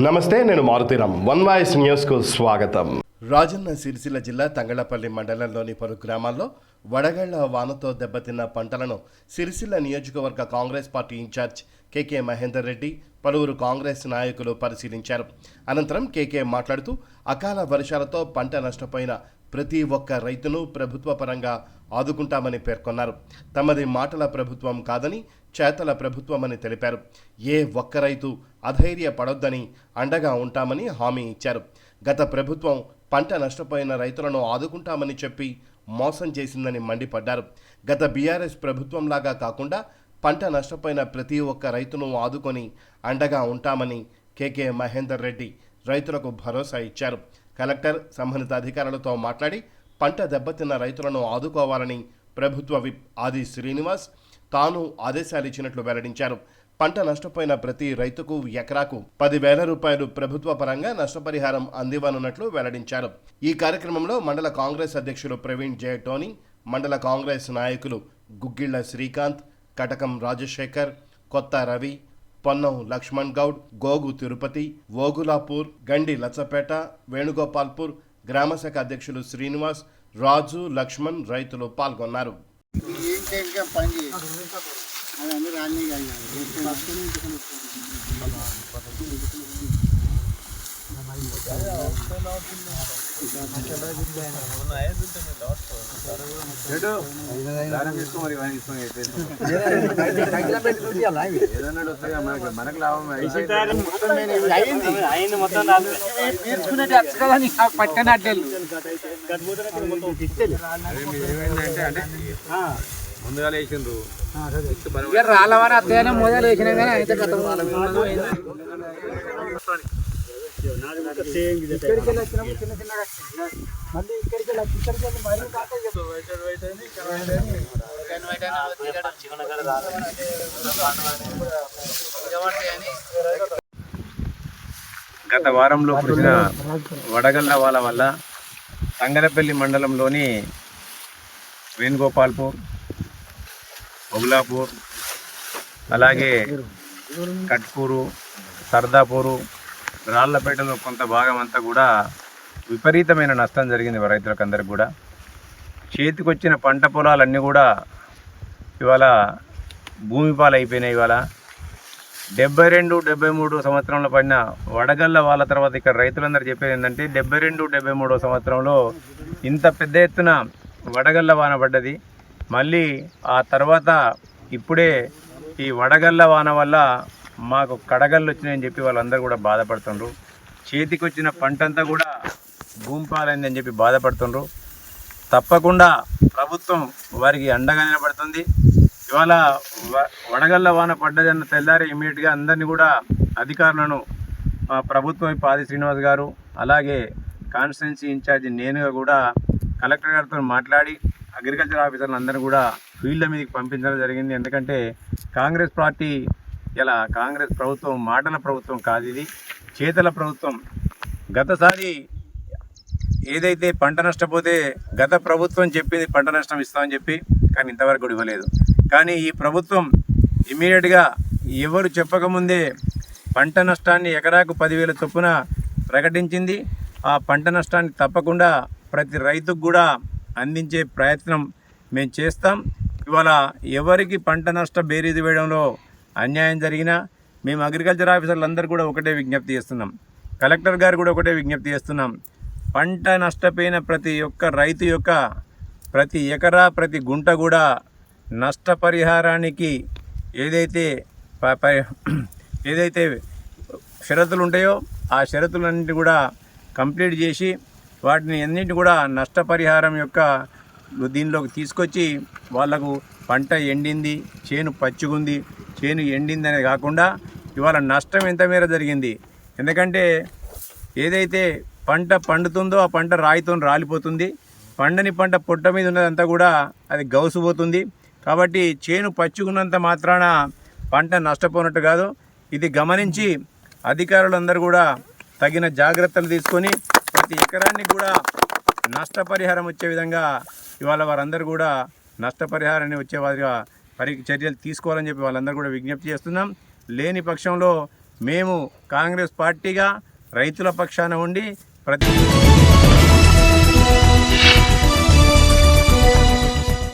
నమస్తే, నేను Maruthi Ram. One voice న్యూస్కు స్వాగతం. రాజన్న సిరిసిల్ల జిల్లా తంగళ్లపల్లి మండలంలోని పలు గ్రామాల్లో వడగళ్ల వానతో దెబ్బతిన్న పంటలను సిరిసిల్ల నియోజకవర్గ కాంగ్రెస్ పార్టీ ఇన్ఛార్జ్ కేకే మహేందర్ రెడ్డి, పలువురు కాంగ్రెస్ నాయకులు పరిశీలించారు. అనంతరం కేకే మాట్లాడుతూ అకాల వర్షాలతో పంట నష్టపోయిన ప్రతి ఒక్క రైతును ప్రభుత్వ పరంగా ఆదుకుంటామని పేర్కొన్నారు. తమది మాటల ప్రభుత్వం కాదని చేతల ప్రభుత్వమని తెలిపారు. ఏ ఒక్క రైతు అధైర్యపడొద్దని అండగా ఉంటామని హామీ ఇచ్చారు. గత ప్రభుత్వం పంట నష్టపోయిన రైతులను ఆదుకుంటామని చెప్పి మోసం చేసిందని మండిపడ్డారు. గత బీఆర్ఎస్ ప్రభుత్వంలాగా కాకుండా పంట నష్టపోయిన ప్రతి ఒక్క రైతును ఆదుకొని అండగా ఉంటామని కేకే మహేందర్ రెడ్డి రైతులకు భరోసా ఇచ్చారు. కలెక్టర్ సంబంధిత అధికారులతో మాట్లాడి పంట దెబ్బతిన్న రైతులను ఆదుకోవాలని ప్రభుత్వ విప్ ఆది శ్రీనివాస్ తాను ఆదేశాలు ఇచ్చినట్లు వెల్లడించారు. పంట నష్టపోయిన ప్రతి రైతుకు ఎకరాకు 10,000 రూపాయలు ప్రభుత్వ పరంగా నష్టపరిహారం అందివ్వనున్నట్లు వెల్లడించారు. ఈ కార్యక్రమంలో మండల కాంగ్రెస్ అధ్యక్షులు ప్రవీణ్ జే టోనీ, మండల కాంగ్రెస్ నాయకులు గుగ్గిళ్ల శ్రీకాంత్, కటకం రాజశేఖర్, కొత్త రవి, పొన్నం లక్ష్మణ్ గౌడ్, గోగు తిరుపతి, ఓగులాపూర్, గండి లచ్చపేట, వేణుగోపాల్పూర్ గ్రామశాఖ అధ్యక్షులు శ్రీనివాస్, రాజు, లక్ష్మణ్ రైతులు పాల్గొన్నారు. మనకు లాభం ముందుగా వేసిండ్రు రాళ్ళవారి అత్తయ్యనే మొదలు వేసినా కానీ అయితే గత వారంలో కురిసిన వడగళ్ల వాన వల్ల తంగలపల్లి మండలంలోని వేణుగోపాల్పూర్, ఓగులాపూర్, అలాగే కట్పూరు, సర్దాపూరు, రాళ్లపేటలో కొంత భాగం అంతా కూడా విపరీతమైన నష్టం జరిగింది రైతులకు అందరికి కూడా. చేతికొచ్చిన పంట పొలాలన్నీ కూడా ఇవాళ భూమి పాలైపోయినాయి. ఇవాళ 72, 73 సంవత్సరంలో పడిన వడగళ్ల వాళ్ళ తర్వాత ఇక్కడ రైతులందరూ చెప్పేది ఏంటంటే 72, 73 సంవత్సరంలో ఇంత పెద్ద ఎత్తున వడగళ్ల వాన పడ్డది. మళ్ళీ ఆ తర్వాత ఇప్పుడే ఈ వడగళ్ల వాన వల్ల మాకు కడగళ్ళు వచ్చినాయని చెప్పి వాళ్ళందరూ కూడా బాధపడుతుండ్రు. చేతికి వచ్చిన పంట అంతా కూడా భూమి పాలైందని చెప్పి బాధపడుతుండ్రు. తప్పకుండా ప్రభుత్వం వారికి అండగా నిలబడుతుంది. ఇవాళ వడగళ్ల వాన పడ్డదన్న తెల్లారి ఇమీడియట్గా అందరినీ కూడా అధికారులను ప్రభుత్వం ఆది శ్రీనివాస్ గారు, అలాగే కాన్స్టిట్యున్సీ ఇన్ఛార్జి నేనుగా కూడా కలెక్టర్ గారితో మాట్లాడి అగ్రికల్చర్ ఆఫీసర్లు అందరూ కూడా ఫీల్డ్ మీదకి పంపించడం జరిగింది. ఎందుకంటే కాంగ్రెస్ పార్టీ ఇలా కాంగ్రెస్ ప్రభుత్వం మాటల ప్రభుత్వం కాదు, ఇది చేతల ప్రభుత్వం. గతసారి ఏదైతే పంట నష్టపోతే గత ప్రభుత్వం చెప్పింది పంట నష్టం ఇస్తామని చెప్పి, కానీ ఇంతవరకు కూడా ఇవ్వలేదు. కానీ ఈ ప్రభుత్వం ఇమీడియట్గా ఎవరు చెప్పకముందే పంట నష్టాన్ని ఎకరాకు 10,000 చొప్పున ప్రకటించింది. ఆ పంట నష్టాన్ని తప్పకుండా ప్రతి రైతుకు కూడా అందించే ప్రయత్నం మేము చేస్తాం. ఇవాళ ఎవరికి పంట నష్ట బేరీజు వేయడంలో అన్యాయం జరిగినా మేము అగ్రికల్చర్ ఆఫీసర్లు అందరూ కూడా ఒకటే విజ్ఞప్తి చేస్తున్నాం, కలెక్టర్ గారు కూడా ఒకటే విజ్ఞప్తి చేస్తున్నాం. పంట నష్టపోయిన ప్రతి ఒక్క రైతు యొక్క ప్రతి ఎకరా ప్రతి గుంట కూడా నష్టపరిహారానికి ఏదైతే షరతులు ఉంటాయో ఆ షరతులన్నింటినీ కూడా కంప్లీట్ చేసి వాటిని అన్నింటినీ కూడా నష్టపరిహారం యొక్క దీనిలోకి తీసుకొచ్చి వాళ్లకు పంట ఎండింది, చేను పచ్చిగుంది, చేను ఎండింది అనేది కాకుండా ఇవాళ నష్టం ఎంత మేర జరిగింది. ఎందుకంటే ఏదైతే పంట పండుతుందో ఆ పంట రాయితో రాలిపోతుంది, పండని పంట పొట్ట మీద ఉన్నదంతా కూడా అది గౌసుపోతుంది. కాబట్టి చేను పచ్చిగున్నంత మాత్రాన పంట నష్టపోయినట్టు కాదు. ఇది గమనించి అధికారులందరూ కూడా తగిన జాగ్రత్తలు తీసుకొని ప్రతి ఎకరానికి కూడా నష్టపరిహారం వచ్చే విధంగా ఇవాళ వారందరూ కూడా నష్టపరిహారాన్ని వచ్చే వారిగా చర్యలు తీసుకోవాలని చెప్పి వాళ్ళందరూ కూడా విజ్ఞప్తి చేస్తున్నాం. లేని పక్షంలో మేము కాంగ్రెస్ పార్టీగా రైతుల పక్షాన ఉండి ప్రతి